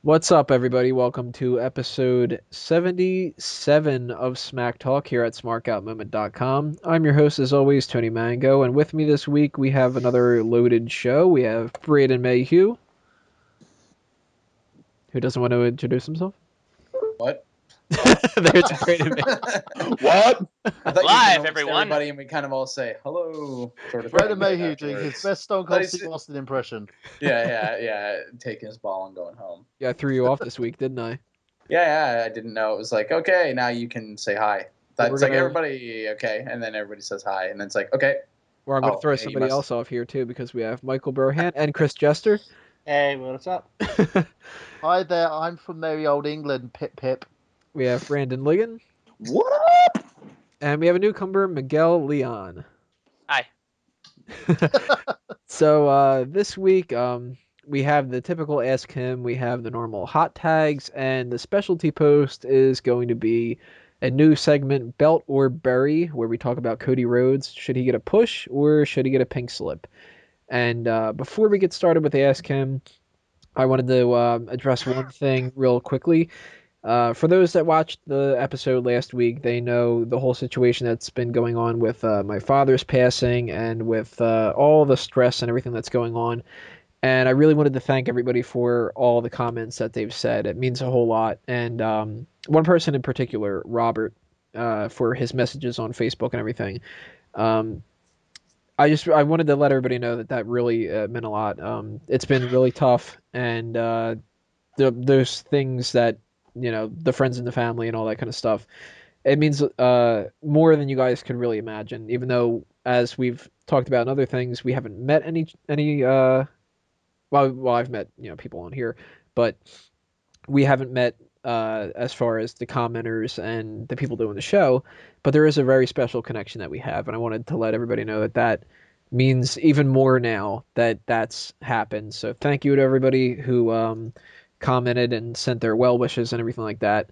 What's up, everybody? Welcome to episode 77 of Smack Talk here at smarkoutmoment.com. I'm your host, as always, Tony Mango, and with me this week we have another loaded show. We have Braden Mayhew, who doesn't want to introduce himself. What? There's Braden Mayhew. What? I thought Live, everyone. Everybody, and we kind of all say hello. Sort of Braden Mayhew doing his best Stone Cold Steve Austin impression. Yeah. Taking his ball and going home. Yeah, I threw you off this week, didn't I? Yeah. I didn't know. It was like, okay, now you can say hi. That's like everybody, okay, and then everybody says hi, and then it's like, okay. Well, I'm going to throw somebody else off here too, because we have Michael Burhan and Chris Jester. Hey, what's up? Hi there, I'm from merry old England, Pip Pip. We have Brandon Ligon. What up? And we have a newcomer, Miguel Leon. Hi. So this week we have the typical Ask Him, we have the normal hot tags, and the specialty post is going to be a new segment, Belt or Bury, where we talk about Cody Rhodes. Should he get a push or should he get a pink slip? And before we get started with the Ask Him, I wanted to address one thing real quickly. For those that watched the episode last week, they know the whole situation that's been going on with my father's passing and with all the stress and everything that's going on. And I really wanted to thank everybody for all the comments that they've said. It means a whole lot. And one person in particular, Robert, for his messages on Facebook and everything. I wanted to let everybody know that really meant a lot. It's been really tough, and those things that, you know, the friends and the family and all that kind of stuff, it means more than you guys could really imagine. Even though, as we've talked about in other things, we haven't met any well, I've met, you know, people on here, but we haven't met as far as the commenters and the people doing the show. But there is a very special connection that we have, and I wanted to let everybody know that means even more now that that's happened. So thank you to everybody who commented and sent their well wishes and everything like that.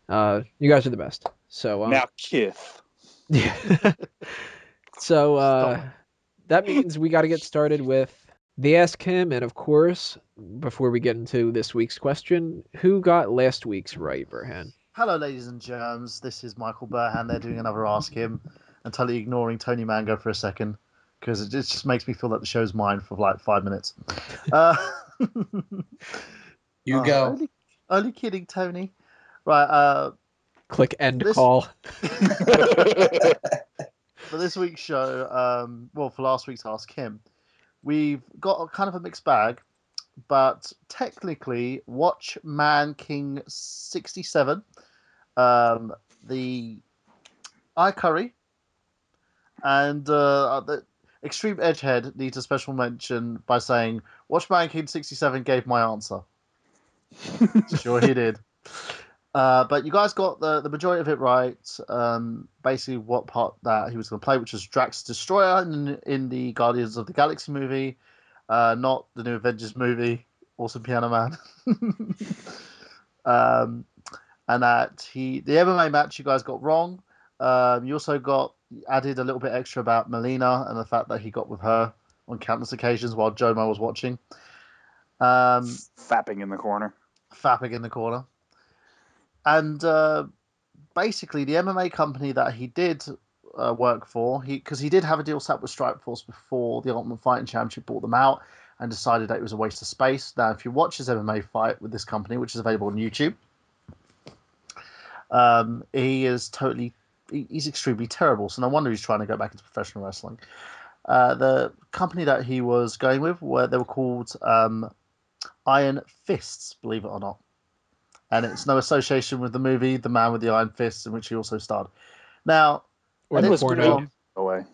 You guys are the best. So now Kith. Yeah. So that means we got to get started with the Ask Him, and of course, before we get into this week's question, who got last week's right, Burhan? Hello, ladies and germs. This is Michael Burhan. They're doing another Ask Him, and totally ignoring Tony Mango for a second, because it just makes me feel that the show's mine for like 5 minutes. You go. Only kidding, Tony. Right. Click end call. For this week's show, for last week's Ask Him, we've got kind of a mixed bag, but technically, Watchman King 67, the iCurry, and the Extreme Edgehead needs a special mention by saying, Watchman King 67 gave my answer. Sure he did. But you guys got the majority of it right. Basically what part that he was going to play, which was Drax Destroyer in the Guardians of the Galaxy movie, not the new Avengers movie, Awesome Piano Man. And that the MMA match you guys got wrong. You also added a little bit extra about Melina and the fact that he got with her on countless occasions while Jomo was watching. Fapping in the corner. And basically, the MMA company that he did work for, because he did have a deal set with Strikeforce before the Ultimate Fighting Championship bought them out and decided that it was a waste of space. Now, if you watch his MMA fight with this company, which is available on YouTube, he's extremely terrible. So no wonder he's trying to go back into professional wrestling. The company that he was going with, they were called Iron Fists, believe it or not. And it's no association with the movie The Man with the Iron Fists, in which he also starred. Now, or the porno. Away.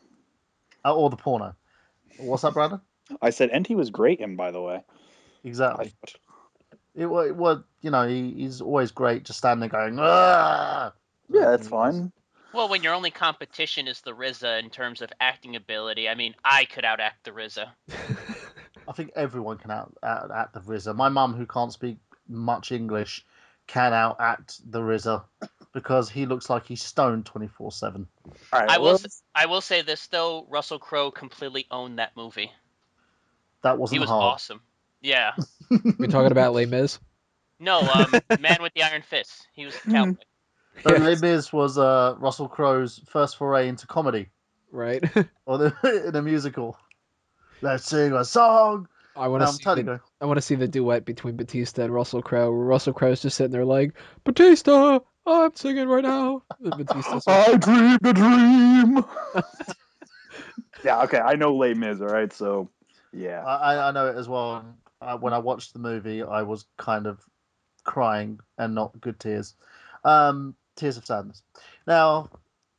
Or the porno. What's that, Brandon? I said, and he was great in, by the way. Exactly. It was, you know, he's always great, just standing there going, "Argh!" Yeah, that's fine. Well, when your only competition is the RZA in terms of acting ability, I mean, I could outact the RZA. I think everyone can outact the RZA. My mum, who can't speak much English, can outact the RZA because he looks like he's stoned 24/7. I will say this though: Russell Crowe completely owned that movie. That wasn't He was hard. awesome. Yeah. We're talking about Les Mis. No, Man with the Iron Fist. He was the cowboy. So Yes. Les Mis was Russell Crowe's first foray into comedy, Right. or in a musical. Let's sing a song. I want No, to I'm see totally the going. I want to see the duet between Batista and Russell Crowe. Where Russell Crowe's just sitting there like, Batista, I'm singing right now. And Batista's like, I dreamed a dream. Yeah, okay, I know Les Mis, all right, so yeah. I know it as well. When I watched the movie, I was kind of crying and not good tears. Tears of sadness. Now,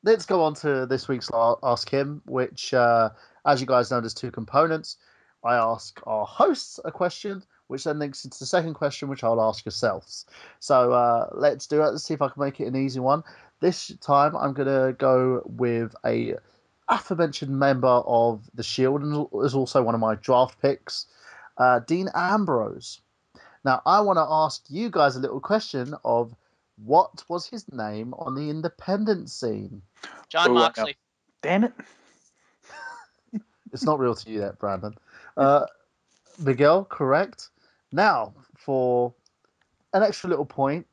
let's go on to this week's Ask Him, which, as you guys know, there's two components. I ask our hosts a question, which then links into the second question, which I'll ask yourselves. So let's do it. Let's see if I can make it an easy one. This time, I'm going to go with a aforementioned member of the Shield, and is also one of my draft picks, Dean Ambrose. Now, I want to ask you guys a little question of what was his name on the independent scene? John Moxley. Damn it. It's not real to you yet, Brandon. Miguel, correct. Now, for an extra little point,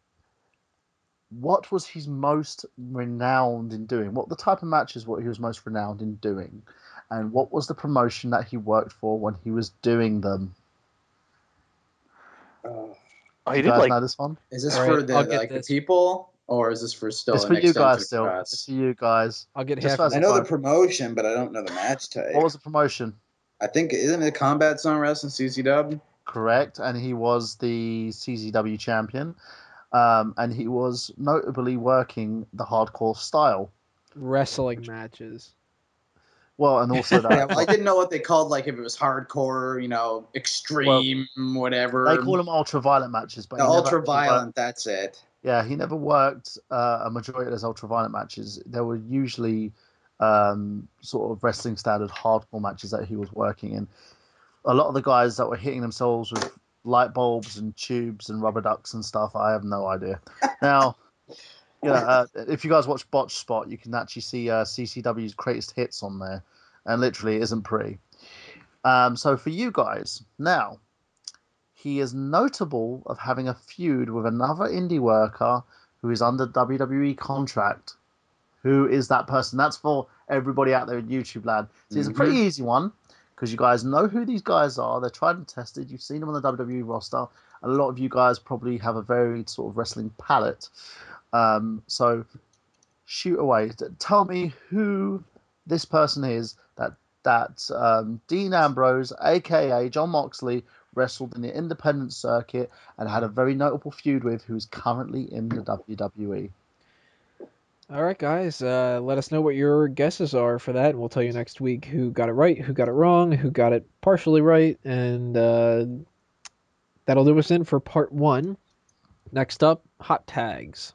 what was he most renowned in doing? What the type of matches what he was most renowned in doing? And what was the promotion that he worked for when he was doing them? Oh, Do he you did guys like know this one? Is this All for right, the I'll get like this. the people, or is this for still It's an for you extension guys still. for It's us? for you guys. I'll get Just half. first I Of know the the promotion, but I don't know the match type. What was the promotion? I think isn't it Combat Zone Wrestling CC Dub? Correct, and he was the CZW champion, and he was notably working the hardcore style. wrestling matches. Well, and also that Yeah, well, I didn't know what they called, like if it was hardcore, extreme, whatever. they call them ultra-violent matches, but The he never ultra actually worked- violent. That's it. Yeah, he never worked a majority of those ultra-violent matches. There were usually sort of wrestling standard hardcore matches that he was working in. A lot of the guys that were hitting themselves with light bulbs and tubes and rubber ducks and stuff, I have no idea. Now, if you guys watch Botch Spot, you can actually see CCW's greatest hits on there, and literally it isn't pretty. So for you guys, now, he is notable of having a feud with another indie worker who is under WWE contract. Who is that person? That's for everybody out there in YouTube land. So it's a pretty easy one, because you guys know who these guys are. They're tried and tested. You've seen them on the WWE roster. And a lot of you guys probably have a very sort of wrestling palette. So shoot away. Tell me who this person is that Dean Ambrose, a.k.a. John Moxley, wrestled in the independent circuit and had a very notable feud with, who's currently in the WWE. All right, guys. Let us know what your guesses are for that, and we'll tell you next week who got it right, who got it wrong, who got it partially right, and that'll do us in for part 1. Next up, hot tags.